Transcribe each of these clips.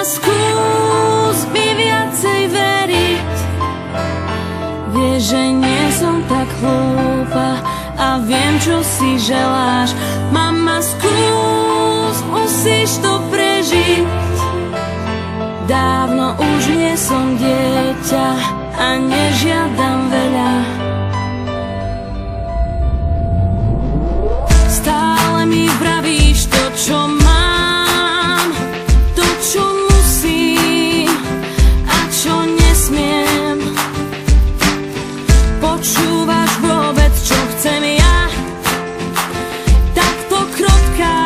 Mama, skús mi viacej veriť. Vieš, že nie som tak hlúpa a viem, čo si želáš. Mama, skús, musíš to prežiť. Dávno už nie som dieťa a nežiadam veľa. Stále mi vravíš to, čo mám, to, čo musím a čo nesmiem. Počúvaš vôbec, čo chcem ja? Takto krotká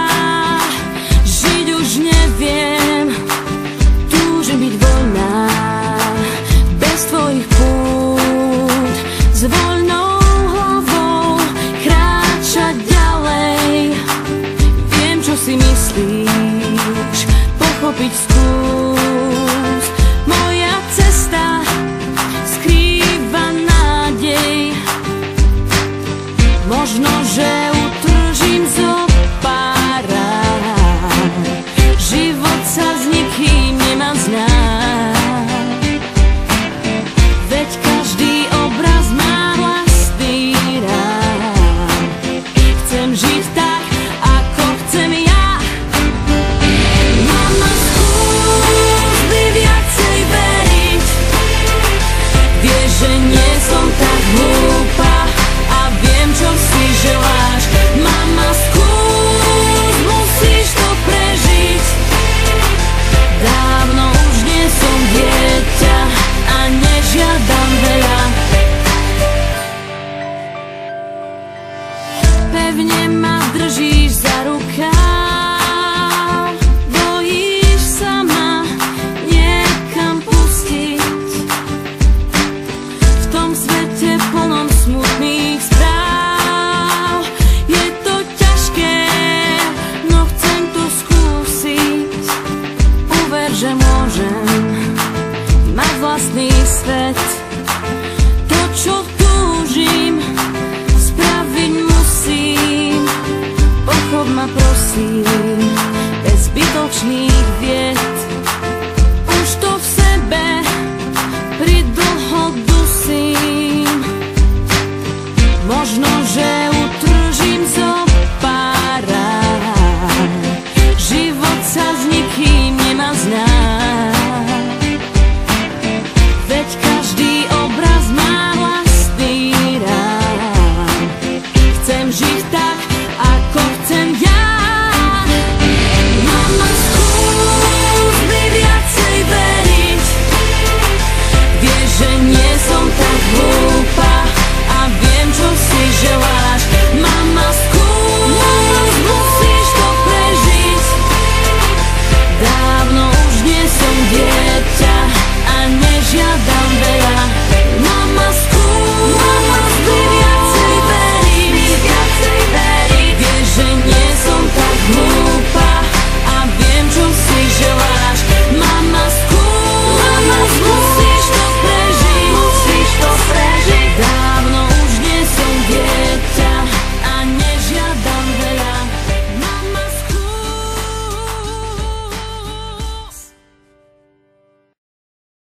žiť už neviem. Túžim byť voľná, bez tvojich pút, s voľnou hlavou kráčať ďalej. Viem, čo si myslíš, pochopiť skús. Moja cesta skrýva nádej. Možno, že utržím zo pára. Život sa s nikým nemá znáť. Veď každý obraz má vlastný rád. Chcem žiť tak, ako chcem ja. Mama, skús mi viacej veriť. Vieš, že nie som tak hlúpa a viem, čo si želáš. Mama, skús, musíš to prežiť. Dávno už nie som dieťa a nežiadam veľa. Pevne ma držíš za rukáv, bojíš sa ma niekam pustiť. V tom svete plnom smutných správ je to ťažké, no chcem to skúsiť. Uver, že môžem mať vlastný svet. To, čo túžim, spraviť musím. Pochop ma prosím, bez zbytočných vied.